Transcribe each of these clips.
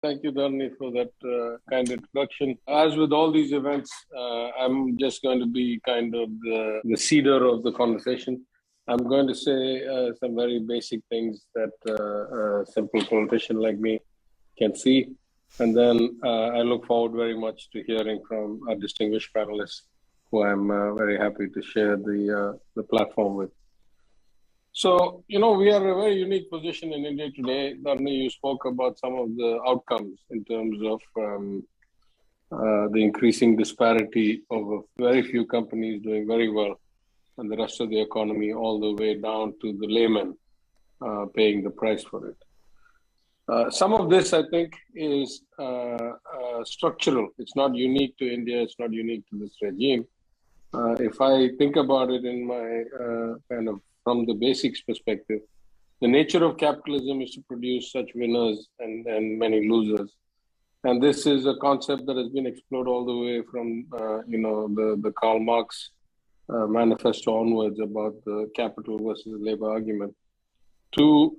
Thank you, Dharni, for that kind introduction. As with all these events, I'm just going to be kind of the seeder of the conversation. I'm going to say some very basic things that a simple politician like me can see. And then I look forward very much to hearing from our distinguished panelists, who I'm very happy to share the platform with. So, we are in a very unique position in India today. Dharni, you spoke about some of the outcomes in terms of the increasing disparity of very few companies doing very well and the rest of the economy all the way down to the layman paying the price for it. Some of this, I think, is structural. It's not unique to India. It's not unique to this regime. If I think about it in my from the basics perspective, the nature of capitalism is to produce such winners and many losers. And this is a concept that has been explored all the way from, the Karl Marx manifesto onwards about the capital versus labor argument to,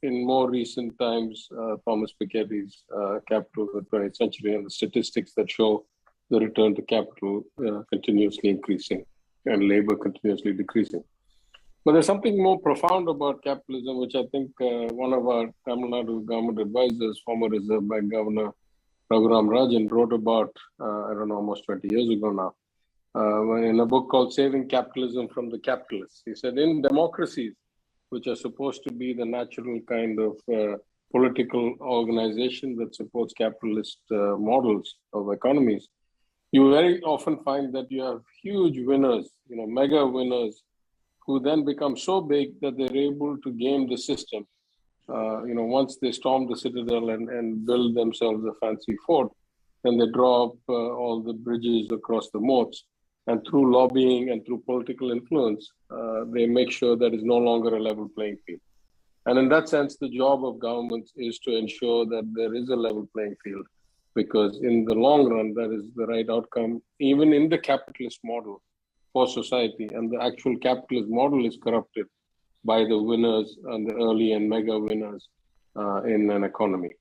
in more recent times, Thomas Piketty's Capital of the 20th Century and the statistics that show the return to capital continuously increasing and labor continuously decreasing. But there's something more profound about capitalism, which I think one of our Tamil Nadu government advisors, former Reserve Bank Governor Raghuram Rajan, wrote about, almost 20 years ago now, in a book called Saving Capitalism from the Capitalists. He said, in democracies, which are supposed to be the natural kind of political organization that supports capitalist models of economies, you very often find that you have huge winners, mega winners, who then become so big that they're able to game the system. Once they storm the citadel and build themselves a fancy fort, then they draw up all the bridges across the moats. And through lobbying and through political influence, they make sure that it's no longer a level playing field. And in that sense, the job of governments is to ensure that there is a level playing field, because in the long run, that is the right outcome, even in the capitalist model for society. And the actual capitalist model is corrupted by the winners and the early and mega winners in an economy.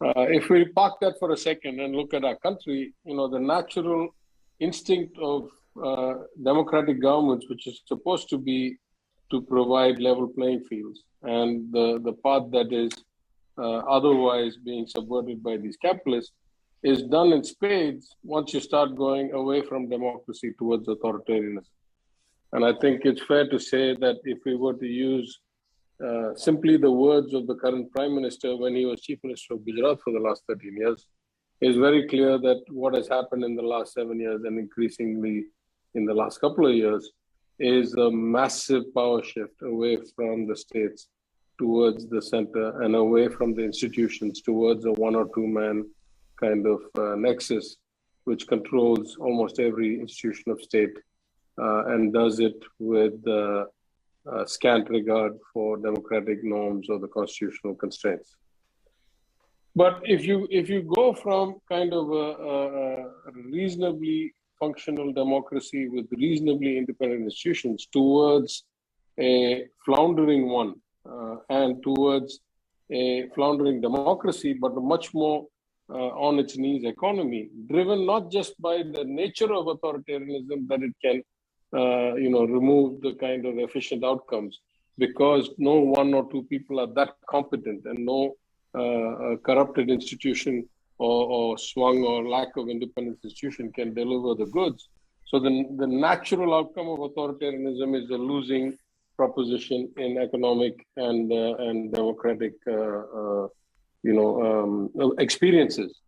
If we park that for a second and look at our country, the natural instinct of democratic governments, which is supposed to be to provide level playing fields, and the path that is otherwise being subverted by these capitalists, is done in spades once you start going away from democracy towards authoritarianism. And I think it's fair to say that if we were to use simply the words of the current Prime Minister when he was Chief Minister of Gujarat for the last 13 years, it's very clear that what has happened in the last 7 years and increasingly in the last couple of years is a massive power shift away from the states towards the center and away from the institutions towards a one or two man kind of nexus, which controls almost every institution of state and does it with scant regard for democratic norms or the constitutional constraints. But if you go from kind of a reasonably functional democracy with reasonably independent institutions towards a floundering one and towards a floundering democracy, but a much more on its knees economy, driven not just by the nature of authoritarianism, that it can remove the kind of efficient outcomes, because no one or two people are that competent, and no corrupted institution or swung or lack of independent institution can deliver the goods. So the natural outcome of authoritarianism is a losing proposition in economic and democratic experiences.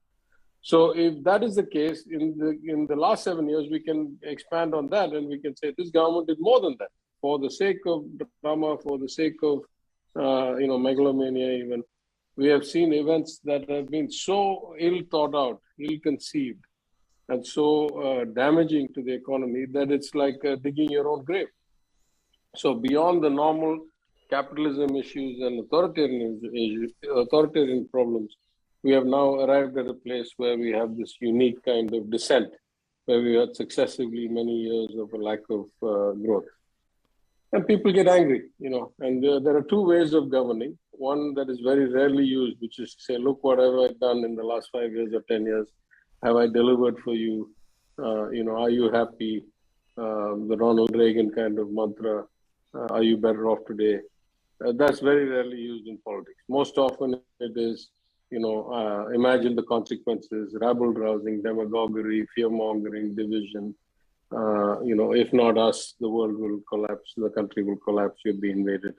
So if that is the case, in the last 7 years, we can expand on that, and we can say this government did more than that. For the sake of drama, for the sake of megalomania even, we have seen events that have been so ill thought out, ill conceived, and so damaging to the economy that it's like digging your own grave. So beyond the normal capitalism issues and authoritarian problems, we have now arrived at a place where we have this unique kind of descent, where we had successively many years of a lack of growth. And people get angry, and there are two ways of governing. one that is very rarely used, which is to say, look, what have I done in the last 5 years or 10 years? Have I delivered for you? Are you happy? The Ronald Reagan kind of mantra, are you better off today? That's very rarely used in politics. Most often it is, imagine the consequences, rabble-rousing, demagoguery, fear-mongering, division. If not us, the world will collapse, the country will collapse, you'll be invaded.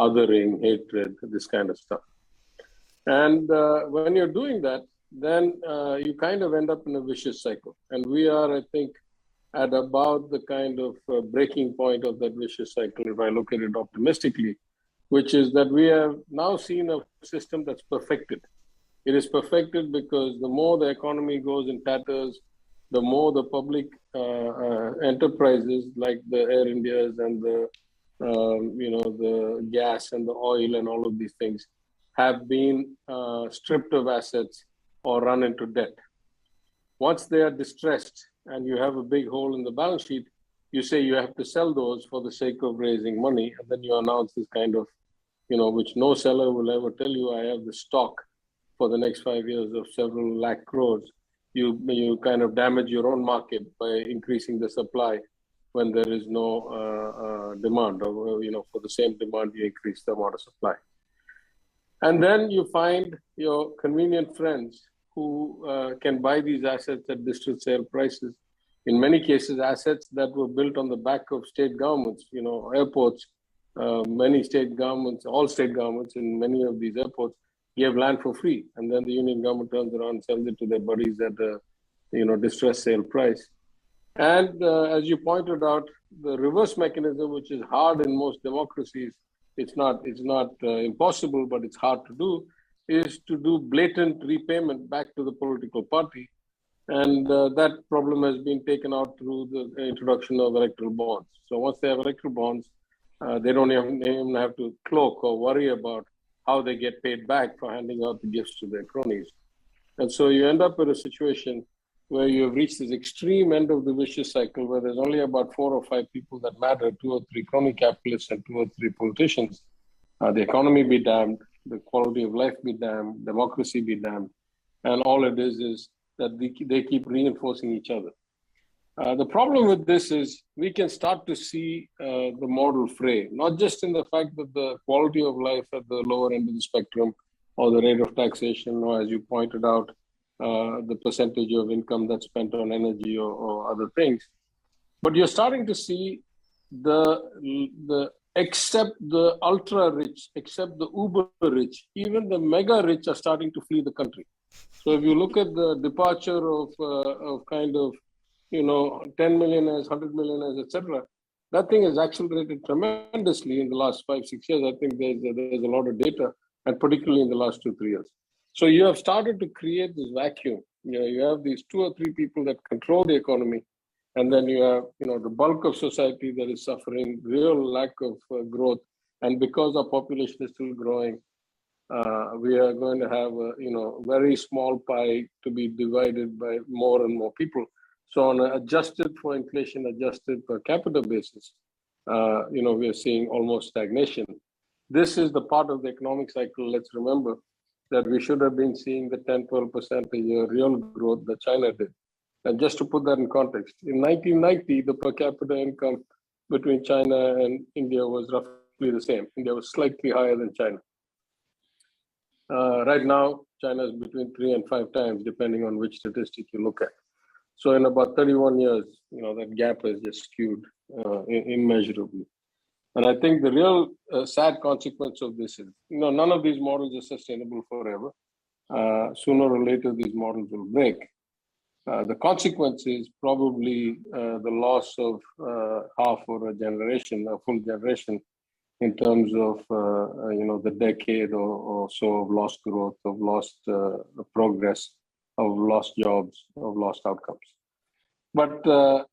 Othering, hatred, this kind of stuff. And when you're doing that, then you kind of end up in a vicious cycle. And we are, I think, at about the kind of breaking point of that vicious cycle, if I look at it optimistically, which is that we have now seen a system that's perfected. It is perfected because the more the economy goes in tatters, the more the public enterprises like the Air Indias and the gas and the oil and all of these things have been stripped of assets or run into debt. Once they are distressed and you have a big hole in the balance sheet, you say you have to sell those for the sake of raising money, and then you announce this kind of, which no seller will ever tell you, I have the stock for the next 5 years of several lakh crores. You kind of damage your own market by increasing the supply when there is no demand, or for the same demand you increase the amount of supply. And then you find your convenient friends who can buy these assets at distressed sale prices. In many cases, assets that were built on the back of state governments, airports, many state governments, all state governments in many of these airports give land for free. And then the union government turns around and sells it to their buddies at a distressed sale price. And as you pointed out, the reverse mechanism, which is hard in most democracies, it's not impossible, but it's hard to do, is to do blatant repayment back to the political party. And that problem has been taken out through the introduction of electoral bonds. So once they have electoral bonds, they don't even have to cloak or worry about how they get paid back for handing out the gifts to their cronies. And so you end up with a situation where you have reached this extreme end of the vicious cycle where there's only about 4 or 5 people that matter, 2 or 3 crony capitalists and 2 or 3 politicians. The economy be damned, the quality of life be damned, democracy be damned. And all it is that they keep reinforcing each other. The problem with this is we can start to see the model fray, not just in the fact that the quality of life at the lower end of the spectrum or the rate of taxation, or as you pointed out, the percentage of income that's spent on energy or other things. But you're starting to see except the ultra rich, except the uber rich, even the mega rich are starting to flee the country. So if you look at the departure of kind of 10 millionaires, 100 millionaires, etc., that thing has accelerated tremendously in the last 5-6 years. I think there's a lot of data, and particularly in the last 2-3 years. So you have started to create this vacuum. You have these 2 or 3 people that control the economy, and then you have the bulk of society that is suffering real lack of growth. And because our population is still growing, we are going to have a very small pie to be divided by more and more people. So on an adjusted for inflation, adjusted per capita basis, we are seeing almost stagnation. This is the part of the economic cycle, let's remember, that we should have been seeing the 10-12% a year real growth that China did. And just to put that in context, in 1990, the per capita income between China and India was roughly the same. India was slightly higher than China. Right now, China is between 3 and 5 times, depending on which statistic you look at. So in about 31 years, that gap has just skewed immeasurably. And I think the real sad consequence of this is, none of these models are sustainable forever. Sooner or later, these models will break. The consequence is probably the loss of half or a generation, a full generation, in terms of the decade or so of lost growth, of lost progress, of lost jobs, of lost outcomes. But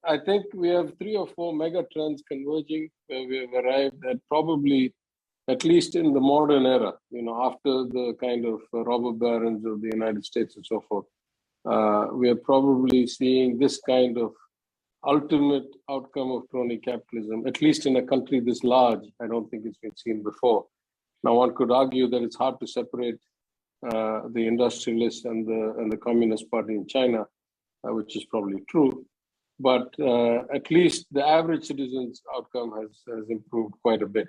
I think we have 3 or 4 mega trends converging where we have arrived at probably, at least in the modern era, after the kind of robber barons of the United States and so forth, we are probably seeing this kind of ultimate outcome of crony capitalism, at least in a country this large. I don't think it's been seen before. Now, one could argue that it's hard to separate the industrialists and the Communist Party in China, which is probably true. But at least the average citizen's outcome has improved quite a bit.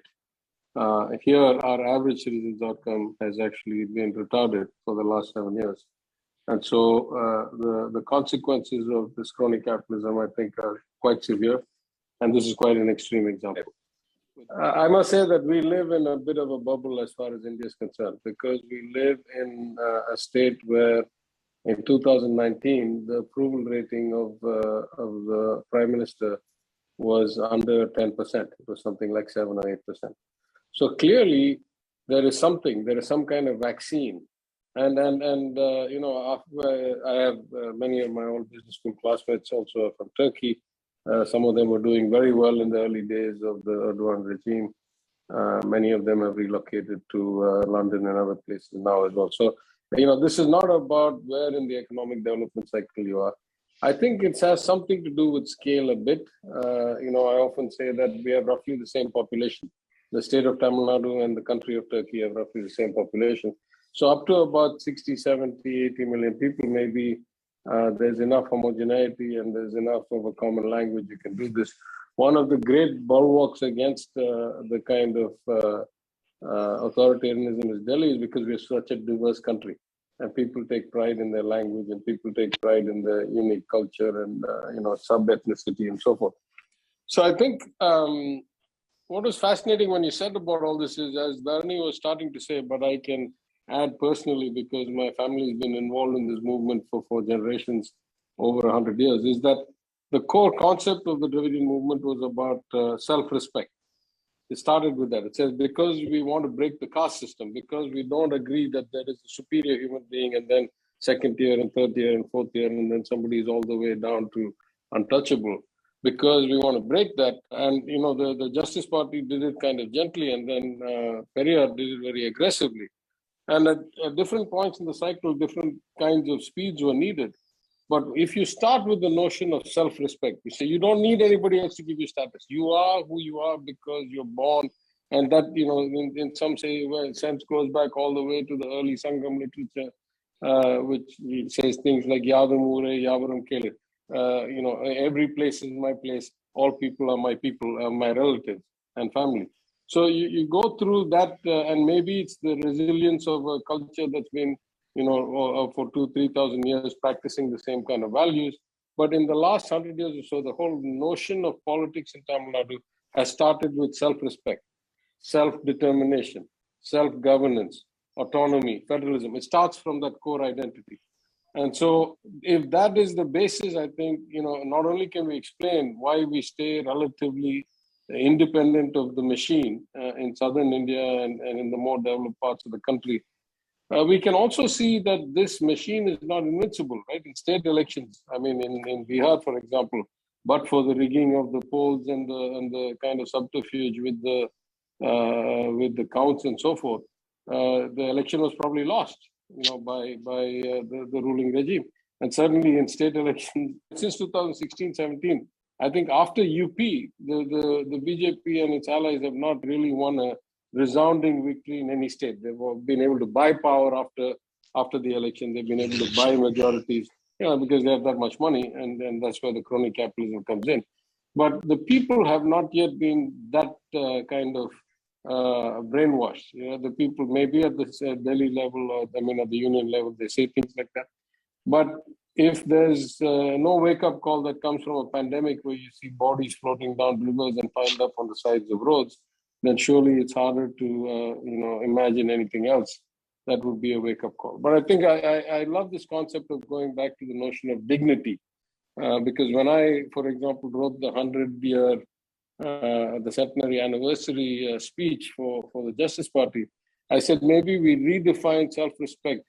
Here, our average citizen's outcome has actually been retarded for the last 7 years. And so the consequences of this crony capitalism, I think, are quite severe. And this is quite an extreme example. I must say that we live in a bit of a bubble as far as India is concerned, because we live in a state where in 2019, the approval rating of the Prime Minister was under 10%. It was something like 7 or 8%. So clearly, there is some kind of vaccine. And you know, I have many of my old business school classmates also from Turkey. Some of them were doing very well in the early days of the Erdogan regime. Many of them have relocated to London and other places now as well. So, you know, this is not about where in the economic development cycle you are. I think it has something to do with scale a bit. You know, I often say that we have roughly the same population. The state of Tamil Nadu and the country of Turkey have roughly the same population. So up to about 60, 70, 80 million people, maybe there's enough homogeneity and there's enough of a common language you can do this. One of the great bulwarks against the kind of authoritarianism is Delhi is because we're such a diverse country, and people take pride in their language and people take pride in their unique culture and you know, sub-ethnicity and so forth. So I think what was fascinating when you said about all this is, as Dharani was starting to say, but I can add personally because my family has been involved in this movement for 4 generations, over 100 years, is that the core concept of the Dravidian movement was about self-respect. It started with that. It says, because we want to break the caste system, because we don't agree that there is a superior human being and then second tier and third tier and fourth tier, and then somebody is all the way down to untouchable. Because we want to break that. And, you know, the Justice Party did it kind of gently, and then Periyar did it very aggressively. And at different points in the cycle, different kinds of speeds were needed. But if you start with the notion of self-respect, you say you don't need anybody else to give you status. You are who you are because you're born. And that, you know, in some say, well, sense goes back all the way to the early Sangam literature, which says things like Yavum Ure, Yavarum Kele. You know, every place is my place. All people are my people, my relatives and family. So you go through that, and maybe it's the resilience of a culture that's been, you know, for 2,000-3,000 years practicing the same kind of values. But in the last 100 years or so, the whole notion of politics in Tamil Nadu has started with self-respect, self-determination, self-governance, autonomy, federalism. It starts from that core identity. And so if that is the basis, I think, you know, not only can we explain why we stay relatively independent of the machine in southern India and in the more developed parts of the country, we can also see that this machine is not invincible, right? In state elections, I mean, in Bihar, for example, but for the rigging of the polls and the kind of subterfuge with the counts and so forth, the election was probably lost, you know, by the ruling regime. And certainly in state elections since 2016-17, I think after UP, the BJP and its allies have not really won a resounding victory in any state. They've been able to buy power after the election. They've been able to buy majorities, you know, because they have that much money, and that's where the crony capitalism comes in. But the people have not yet been that kind of brainwashed. You know, the people maybe at the Delhi level, or I mean at the union level, they say things like that. But if there's no wake-up call that comes from a pandemic where you see bodies floating down rivers and piled up on the sides of roads, then surely it's harder to you know, imagine anything else that would be a wake-up call. But I think I love this concept of going back to the notion of dignity, because when I, for example, wrote the 100-year, the centenary anniversary speech for the Justice Party, I said maybe we redefine self-respect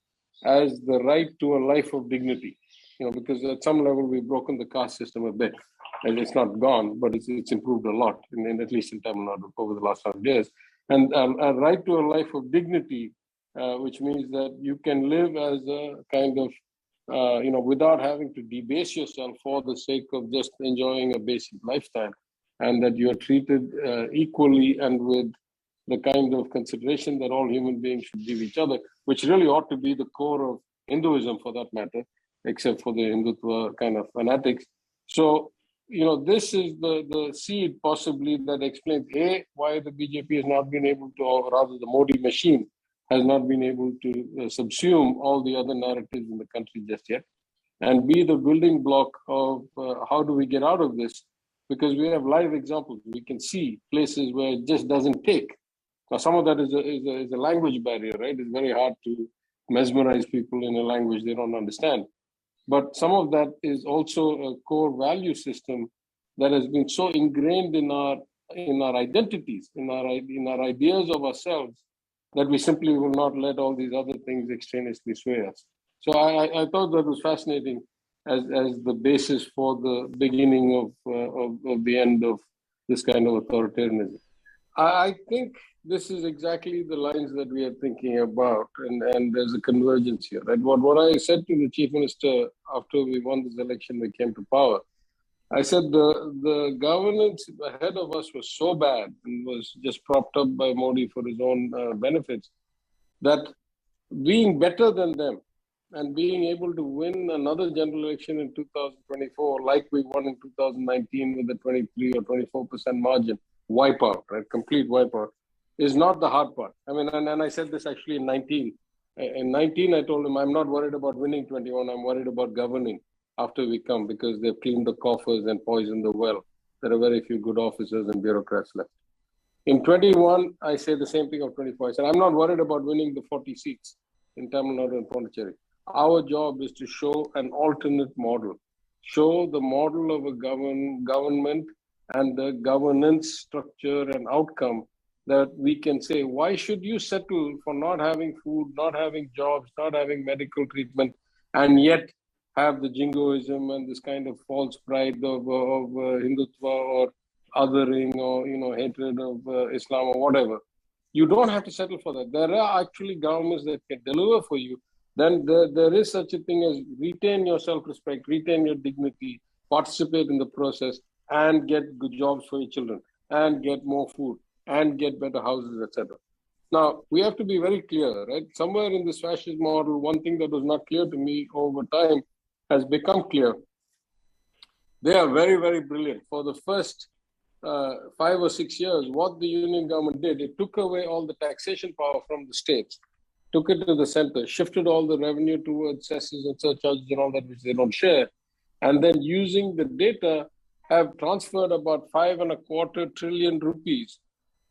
as the right to a life of dignity, you know, because at some level we've broken the caste system a bit. And it's not gone, but it's improved a lot, at least in Tamil Nadu over the last 100 years. And a right to a life of dignity, which means that you can live as a kind of, you know, without having to debase yourself for the sake of just enjoying a basic lifestyle, and that you're treated equally and with the kind of consideration that all human beings should give each other, which really ought to be the core of Hinduism for that matter, except for the Hindutva kind of fanatics. So, this is the seed possibly that explains, A, why the BJP has not been able to, or rather the Modi machine has not been able to subsume all the other narratives in the country just yet, and B, the building block of how do we get out of this, because we have live examples. We can see places where it just doesn't take. Now, some of that is a language barrier, right? It's very hard to mesmerize people in a language they don't understand. But some of that is also a core value system that has been so ingrained in our identities, in our ideas of ourselves, that we simply will not let all these other things extraneously sway us. So I thought that was fascinating as the basis for the beginning of the end of this kind of authoritarianism. I think this is exactly the lines that we are thinking about, and there's a convergence here, right? What I said to the chief minister after we won this election, we came to power, I said the governance ahead of us was so bad and was just propped up by Modi for his own benefits, that being better than them and being able to win another general election in 2024, like we won in 2019 with a 23 or 24% margin, wipeout, right? Complete wipeout, is not the hard part. I mean, and I said this actually in 19. In 19, I told him, I'm not worried about winning 21, I'm worried about governing after we come, because they've cleaned the coffers and poisoned the well. There are very few good officers and bureaucrats left. In 21, I say the same thing of 24. I said, I'm not worried about winning the 40 seats in Tamil Nadu and Pondicherry. Our job is to show an alternate model, show the model of a government and the governance structure and outcome that we can say, why should you settle for not having food, not having jobs, not having medical treatment, and yet have the jingoism and this kind of false pride of Hindutva or othering or hatred of Islam or whatever. You don't have to settle for that. There are actually governments that can deliver for you. Then there is such a thing as retain your self-respect, retain your dignity, participate in the process, and get good jobs for your children, and get more food, and get better houses, etc. Now, we have to be very clear, right? Somewhere in this fascist model, one thing that was not clear to me over time has become clear. They are very, very brilliant. For the first 5 or 6 years, what the union government did, it took away all the taxation power from the states, took it to the center, shifted all the revenue towards cesses and surcharges and all that, which they don't share. And then using the data, have transferred about 5.25 trillion rupees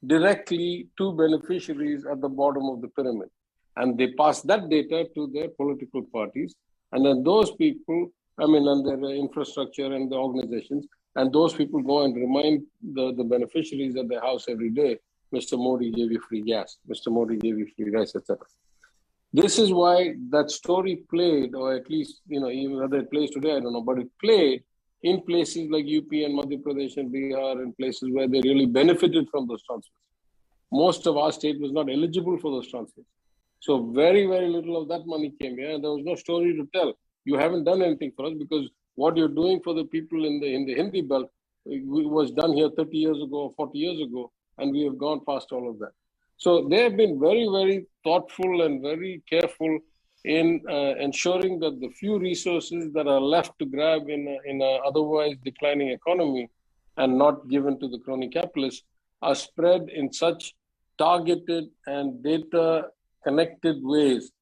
directly to beneficiaries at the bottom of the pyramid. And they pass that data to their political parties. And then those people, and their infrastructure and the organizations, and those people go and remind the beneficiaries at their house every day, Mr. Modi gave you free gas, Mr. Modi gave you free rice, etc. This is why that story played, or at least, even whether it plays today, I don't know, but it played in places like UP and Madhya Pradesh and Bihar, and places where they really benefited from those transfers. Most of our state was not eligible for those transfers. So very, very little of that money came here, and there was no story to tell. You haven't done anything for us, because what you're doing for the people in the Hindi belt was done here 30 years ago or 40 years ago, and we have gone past all of that. So they have been very, very thoughtful and very careful in ensuring that the few resources that are left to grab in a otherwise declining economy and not given to the crony capitalists are spread in such targeted and data connected ways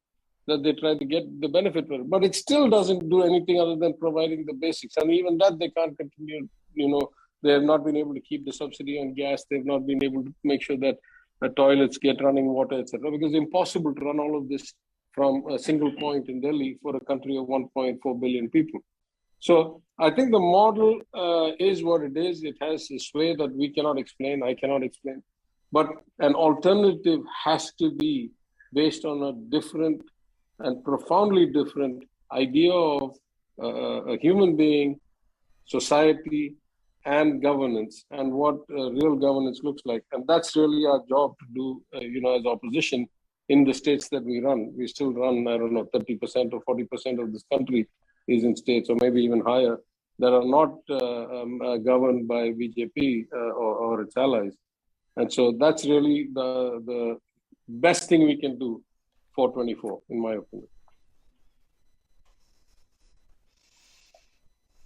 that they try to get the benefit from it. But it still doesn't do anything other than providing the basics. And even that they can't continue, they have not been able to keep the subsidy on gas. They've not been able to make sure that the toilets get running water, etc. Because it's impossible to run all of this from a single point in Delhi for a country of 1.4 billion people. So I think the model is what it is. It has a sway that we cannot explain, I cannot explain. But an alternative has to be based on a different and profoundly different idea of a human being, society, and governance, and what real governance looks like. And that's really our job to do, as opposition in the states that we run. We still run, 30% or 40% of this country is in states, or maybe even higher, that are not governed by BJP or its allies. And so that's really the best thing we can do for 24, in my opinion.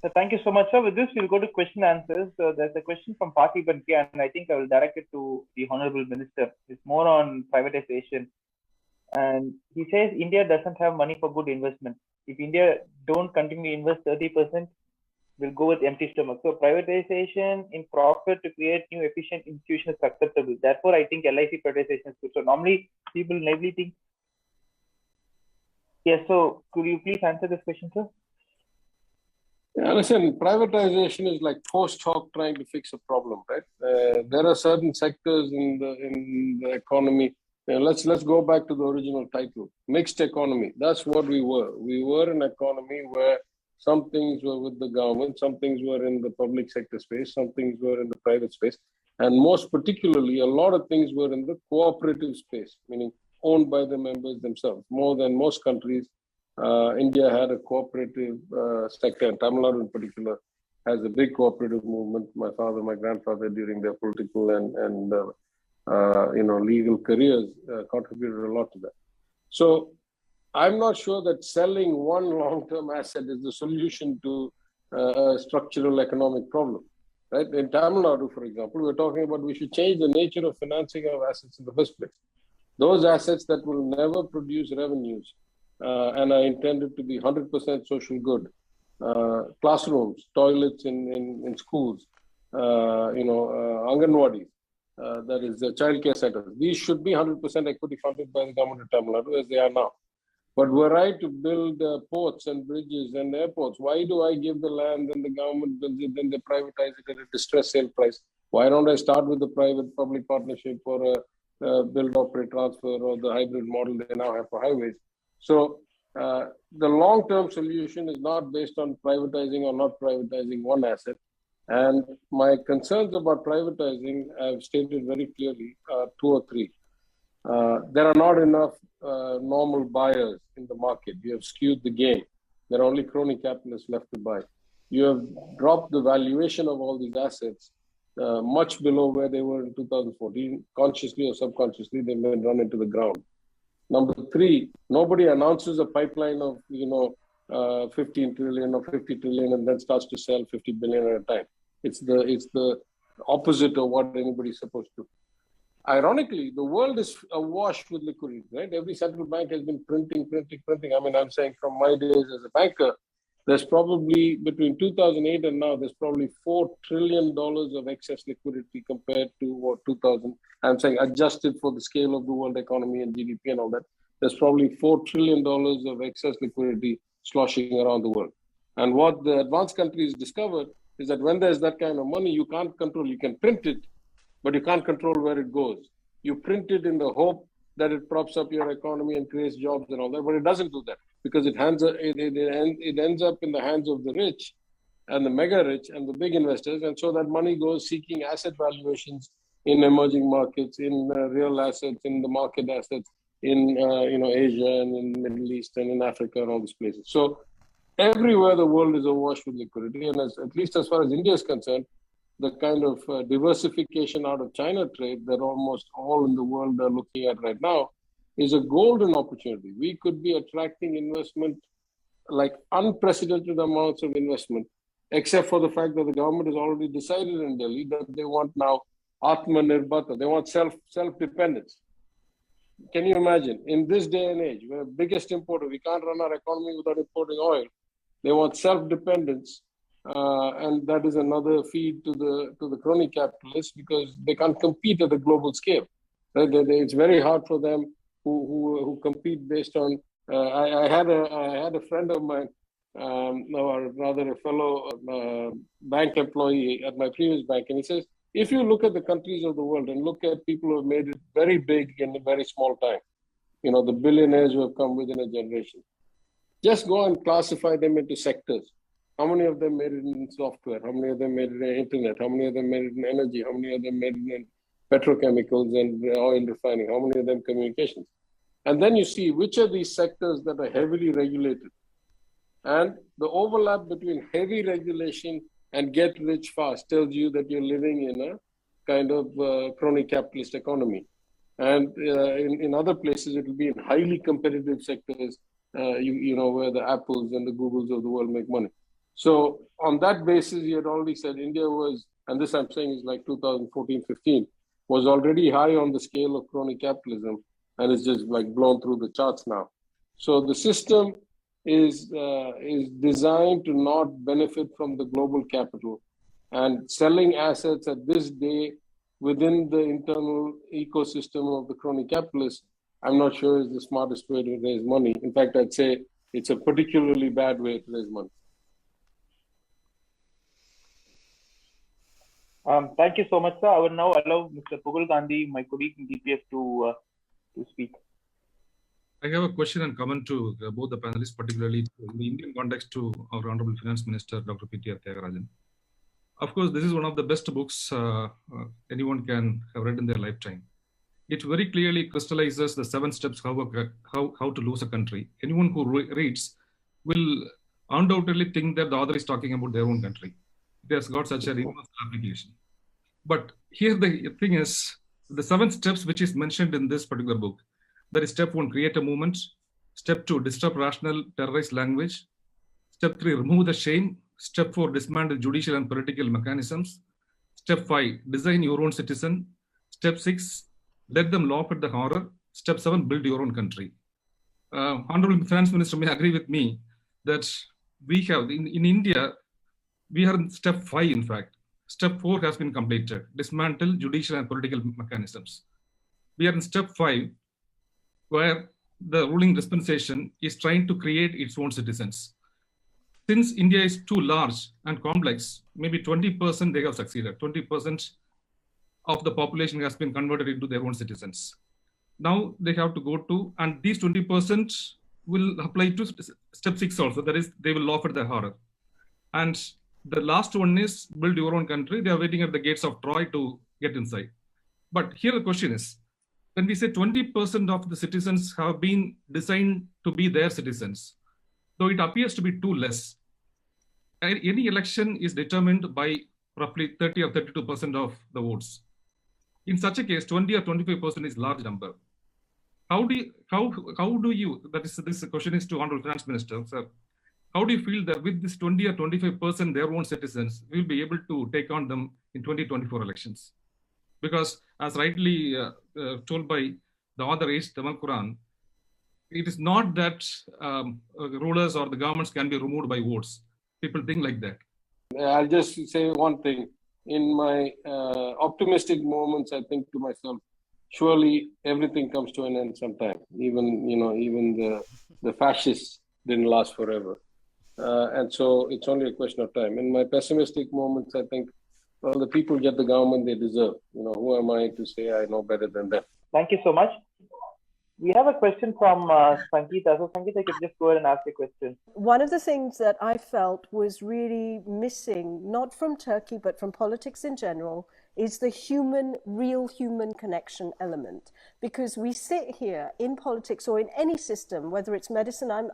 So thank you so much, sir. With this, we'll go to question answers. So there's a question from Parthi Bankia, and I think I will direct it to the Honorable Minister. It's more on privatization. And he says India doesn't have money for good investment. If India don't continue to invest 30%, we'll go with empty stomach. So privatization in profit to create new efficient institutions is acceptable. Therefore, I think LIC privatization is good. So normally people naively think. Yes, so could you please answer this question, sir? Yeah, listen, privatization is like post hoc trying to fix a problem, right? There are certain sectors in the economy. Let's go back to the original title, mixed economy. That's what we were. We were an economy where some things were with the government, some things were in the public sector space, some things were in the private space, and most particularly, a lot of things were in the cooperative space, meaning owned by the members themselves. More than most countries, India had a cooperative sector, and Tamil Nadu in particular has a big cooperative movement. My father, my grandfather, during their political and legal careers, contributed a lot to that. So I'm not sure that selling one long-term asset is the solution to a structural economic problem. Right? In Tamil Nadu, for example, we're talking about we should change the nature of financing of assets in the first place. Those assets that will never produce revenues and are intended to be 100% social good, classrooms, toilets in schools, Anganwadis, that is childcare centers. These should be 100% equity funded by the government of Tamil Nadu as they are now. But were I to build ports and bridges and airports, why do I give the land and the government builds it, then they privatize it at a distressed sale price? Why don't I start with the private-public partnership or a build, operate, transfer, or the hybrid model they now have for highways? So the long-term solution is not based on privatizing or not privatizing one asset. And my concerns about privatizing, I've stated very clearly, two or three. There are not enough normal buyers in the market. You have skewed the game. There are only crony capitalists left to buy. You have dropped the valuation of all these assets much below where they were in 2014. Consciously or subconsciously, they've been run into the ground. Number three, nobody announces a pipeline of 15 trillion or 50 trillion and then starts to sell 50 billion at a time. It's the opposite of what anybody's supposed to. Ironically, the world is awash with liquidity, right? Every central bank has been printing. I mean, I'm saying from my days as a banker, there's probably, between 2008 and now, there's probably $4 trillion of excess liquidity compared to what 2000, I'm saying adjusted for the scale of the world economy and GDP and all that. There's probably $4 trillion of excess liquidity sloshing around the world. And what the advanced countries discovered is that when there's that kind of money, you can't control. You can print it, but you can't control where it goes. You print it in the hope that it props up your economy and creates jobs and all that, but it doesn't do that because it ends up in the hands of the rich and the mega rich and the big investors. And so that money goes seeking asset valuations in emerging markets, in real assets, in the market assets, in Asia and in the Middle East and in Africa and all these places. So everywhere the world is awash with liquidity, and at least as far as India is concerned, the kind of diversification out of China trade that almost all in the world are looking at right now is a golden opportunity. We could be attracting investment, like unprecedented amounts of investment, except for the fact that the government has already decided in Delhi that they want now Atmanirbhar, they want self-dependence. Can you imagine, in this day and age, we're the biggest importer, we can't run our economy without importing oil. They want self-dependence. And that is another feed to the crony capitalists because they can't compete at a global scale. Right? It's very hard for them who compete based on. I had a friend of mine, or rather a fellow bank employee at my previous bank, and he says, if you look at the countries of the world and look at people who have made it very big in a very small time, the billionaires who have come within a generation, just go and classify them into sectors. How many of them made it in software? How many of them made it in internet? How many of them made it in energy? How many of them made it in petrochemicals and oil refining? How many of them communications? And then you see which are these sectors that are heavily regulated. And the overlap between heavy regulation and get rich fast tells you that you're living in a kind of crony capitalist economy. And in other places, it will be in highly competitive sectors, where the Apples and the Googles of the world make money. So on that basis, he had already said India was, and this I'm saying is like 2014-15, was already high on the scale of crony capitalism, and it's just like blown through the charts now. So the system is designed to not benefit from the global capital, and selling assets at this day within the internal ecosystem of the crony capitalists, I'm not sure is the smartest way to raise money. In fact, I'd say it's a particularly bad way to raise money. Thank you so much, sir. I will now allow Mr. Pugul Gandhi, my colleague in DPF, to speak. I have a question and comment to both the panelists, particularly in the Indian context to our Honorable Finance Minister, Dr. P.T.R. Thiagarajan. Of course, this is one of the best books anyone can have read in their lifetime. It very clearly crystallizes the 7 steps how to lose a country. Anyone who reads will undoubtedly think that the author is talking about their own country. It has got such a universal application. But here the thing is, the 7 steps which is mentioned in this particular book, that is step 1, create a movement. Step 2, disrupt rational, terrorized language. Step 3, remove the shame. Step 4, dismantle judicial and political mechanisms. Step 5, design your own citizen. Step 6, let them laugh at the horror. Step 7, build your own country. Honorable Finance Minister may agree with me that we have, in India, we are in step 5, in fact. Step 4 has been completed, dismantle judicial and political mechanisms. We are in step 5, where the ruling dispensation is trying to create its own citizens. Since India is too large and complex, maybe 20% they have succeeded. 20% of the population has been converted into their own citizens. Now they have to go to, and these 20% will apply to step 6 also. That is, they will laugh at the horror. And the last one is build your own country. They are waiting at the gates of Troy to get inside. But here the question is, when we say 20% of the citizens have been designed to be their citizens, though it appears to be too less, any election is determined by roughly 30 or 32% of the votes. In such a case, 20 or 25% is large number. How do you, that is, this question is to Honorable Finance Minister, sir. How do you feel that with this 20 or 25% their own citizens, we will be able to take on them in 2024 elections? Because as rightly told by the author H. Tamal Quran, it is not that rulers or the governments can be removed by votes. People think like that. I'll just say one thing. In my optimistic moments, I think to myself, surely everything comes to an end sometime. Even the fascists didn't last forever. And so it's only a question of time. In my pessimistic moments, I think, well, the people get the government they deserve. Who am I to say I know better than them? Thank you so much. We have a question from Sangeeta. So Sangeeta, you could just go ahead and ask a question. One of the things that I felt was really missing, not from Turkey, but from politics in general, is the real human connection element. Because we sit here in politics or in any system, whether it's medicine, I'm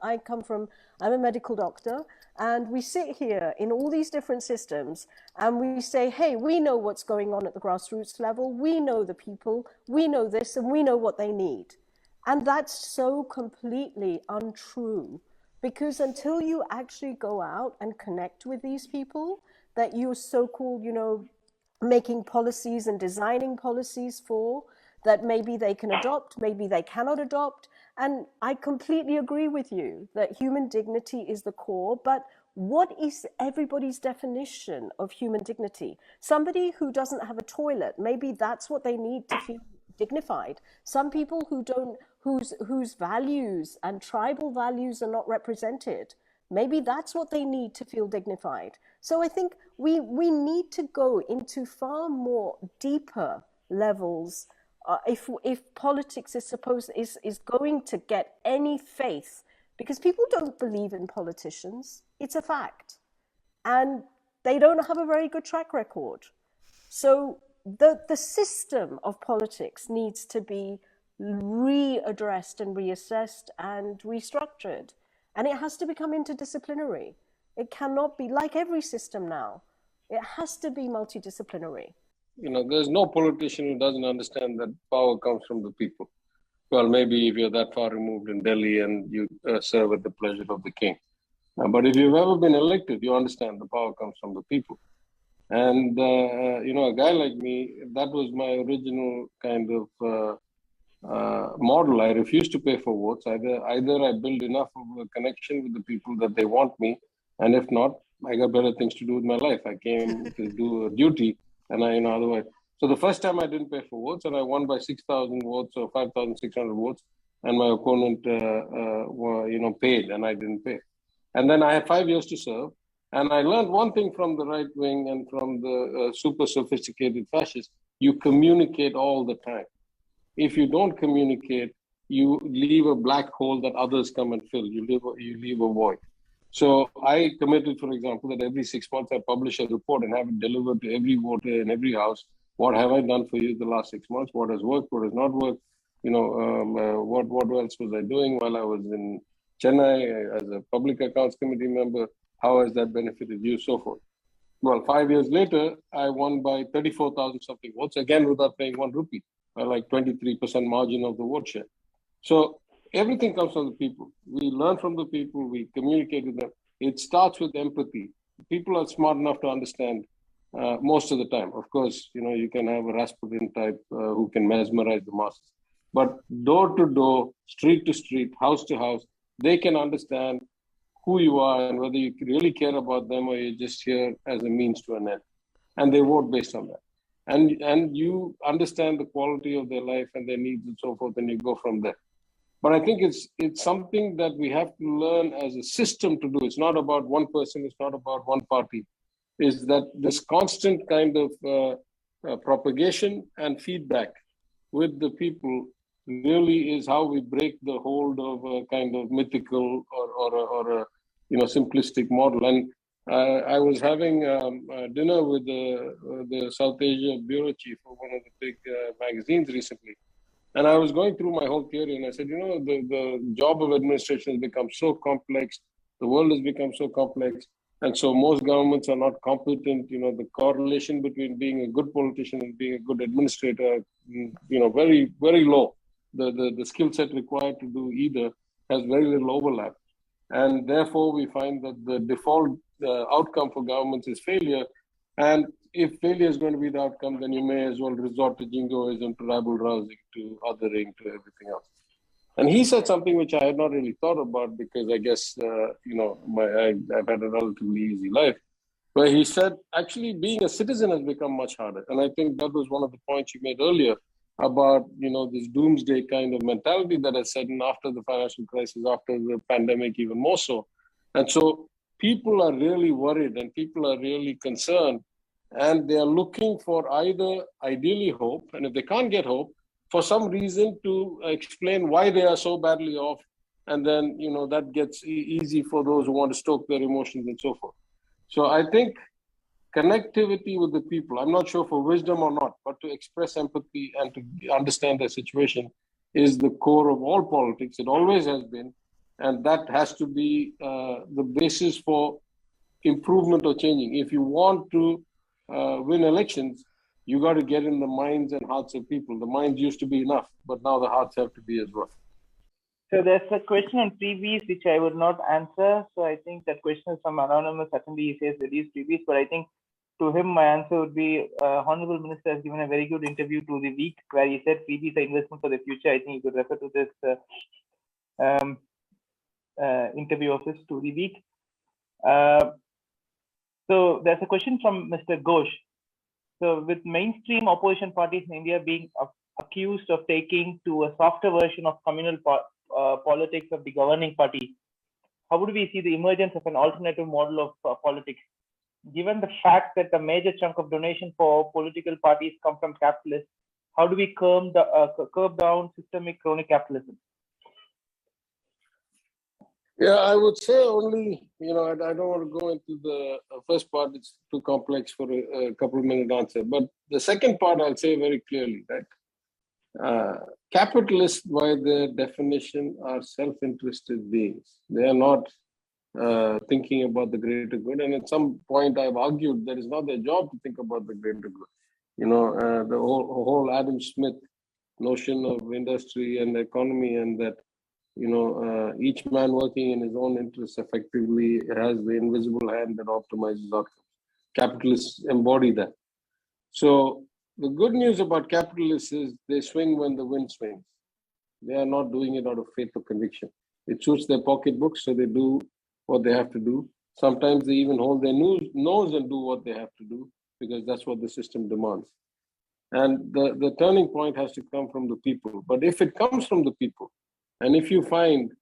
a medical doctor, and we sit here in all these different systems and we say, hey, we know what's going on at the grassroots level, we know the people, we know this, and we know what they need. And that's so completely untrue, because until you actually go out and connect with these people that you're so-called, making policies and designing policies for, that maybe they can adopt, maybe they cannot adopt. And I completely agree with you that human dignity is the core, but what is everybody's definition of human dignity? Somebody who doesn't have a toilet, maybe that's what they need to feel dignified. Some people whose values and tribal values are not represented, maybe that's what they need to feel dignified. So I think we need to go into far more deeper levels if politics is going to get any faith, because people don't believe in politicians. It's a fact. And they don't have a very good track record. So the system of politics needs to be readdressed and reassessed and restructured. And it has to become interdisciplinary. It cannot be like every system now. It has to be multidisciplinary. there's no politician who doesn't understand that power comes from the people. Well, maybe if you're that far removed in Delhi and you serve at the pleasure of the king. But if you've ever been elected, you understand the power comes from the people. And, a guy like me, that was my original kind of model. I refuse to pay for votes. Either I build enough of a connection with the people that they want me, and if not, I got better things to do with my life. I came to do a duty, and otherwise. So the first time I didn't pay for votes, and I won by 6,000 votes or 5,600 votes, and my opponent, paid, and I didn't pay. And then I had 5 years to serve, and I learned one thing from the right wing and from the super sophisticated fascists: you communicate all the time. If you don't communicate, you leave a black hole that others come and fill. You leave a void. So I committed, for example, that every 6 months I publish a report and have it delivered to every voter in every house. What have I done for you the last 6 months? What has worked? What has not worked? What else was I doing while I was in Chennai as a public accounts committee member? How has that benefited you? So forth. Well, 5 years later, I won by 34,000 something votes, again without paying 1 rupee, like 23% margin of the vote share. So everything comes from the people. We learn from the people, we communicate with them. It starts with empathy. People are smart enough to understand most of the time. Of course, you can have a Rasputin type who can mesmerize the masses. But door to door, street to street, house to house, they can understand who you are and whether you really care about them or you're just here as a means to an end. And they vote based on that. And you understand the quality of their life and their needs and so forth, and you go from there. But I think it's something that we have to learn as a system to do. It's not about one person, it's not about one party. Is that this constant kind of propagation and feedback with the people really is how we break the hold of a kind of mythical or a simplistic model. And I was having dinner with the South Asia bureau chief of one of the big magazines recently. And I was going through my whole theory and I said, the job of administration has become so complex. The world has become so complex. And so most governments are not competent. The correlation between being a good politician and being a good administrator, very, very low. The skill set required to do either has very little overlap. And therefore, we find that the default outcome for governments is failure. And if failure is going to be the outcome, then you may as well resort to jingoism, to rabble rousing, to othering, to everything else. And he said something which I had not really thought about because I guess, I've had a relatively easy life. Where he said, actually, being a citizen has become much harder. And I think that was one of the points you made earlier about, this doomsday kind of mentality that has set in after the financial crisis, after the pandemic, even more so. And so people are really worried and people are really concerned. And they are looking for either ideally hope, and if they can't get hope, for some reason to explain why they are so badly off. And then, that gets easy for those who want to stoke their emotions and so forth. So I think connectivity with the people, I'm not sure for wisdom or not, but to express empathy and to understand their situation is the core of all politics. It always has been. And that has to be the basis for improvement or changing. If you want to win elections, you got to get in the minds and hearts of people. The minds used to be enough, but now the hearts have to be as well. So there's a question on freebies which I would not answer. So I think that question is from Anonymous. Certainly he says reduce freebies, but I think to him my answer would be Honorable Minister has given a very good interview to The Week where he said freebies are investment for the future. I think you could refer to this interview of his to The Week. So there's a question from Mr. Ghosh. So with mainstream opposition parties in India being accused of taking to a softer version of communal politics of the governing party, how would we see the emergence of an alternative model of politics? Given the fact that a major chunk of donation for political parties come from capitalists, how do we curb down systemic crony capitalism? Yeah, I would say only, I don't want to go into the first part. It's too complex for a couple of minute answer. But the second part, I'll say very clearly, right? Capitalists, by their definition, are self-interested beings. They are not thinking about the greater good. And at some point, I've argued that it's not their job to think about the greater good. The whole Adam Smith notion of industry and economy, and that each man working in his own interests effectively has the invisible hand that optimizes outcomes. Capitalists embody that. So the good news about capitalists is they swing when the wind swings. They are not doing it out of faith or conviction. It suits their pocketbooks, so they do what they have to do. Sometimes they even hold their nose and do what they have to do, because that's what the system demands. And the turning point has to come from the people. But if it comes from the people, and if you find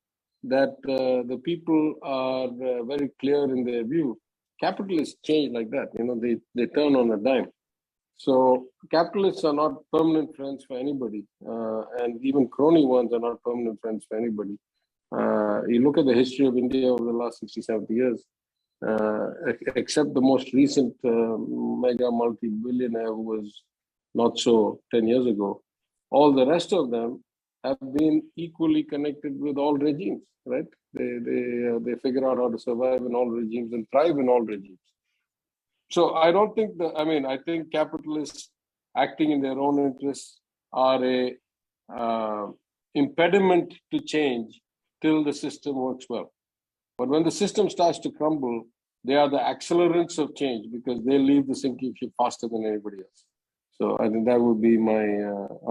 that the people are very clear in their view, capitalists change like that. They turn on a dime. So capitalists are not permanent friends for anybody, and even crony ones are not permanent friends for anybody. You look at the history of India over the last 60, 70 years, except the most recent mega multi-billionaire who was not so 10 years ago, all the rest of them have been equally connected with all regimes, right? They figure out how to survive in all regimes and thrive in all regimes. So I don't think I think capitalists acting in their own interests are a impediment to change till the system works well. But when the system starts to crumble, they are the accelerants of change, because they leave the sinking ship faster than anybody else. So I think that would be my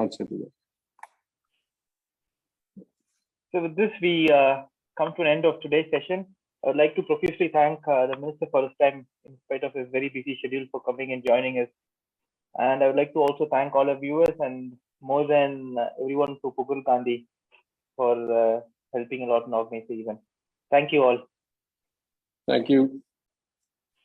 answer to that. So with this, we come to an end of today's session. I would like to profusely thank the Minister for his time, in spite of his very busy schedule, for coming and joining us. And I would like to also thank all our viewers, and more than everyone to Pugul Gandhi for helping a lot in organizing the event. Thank you all. Thank you.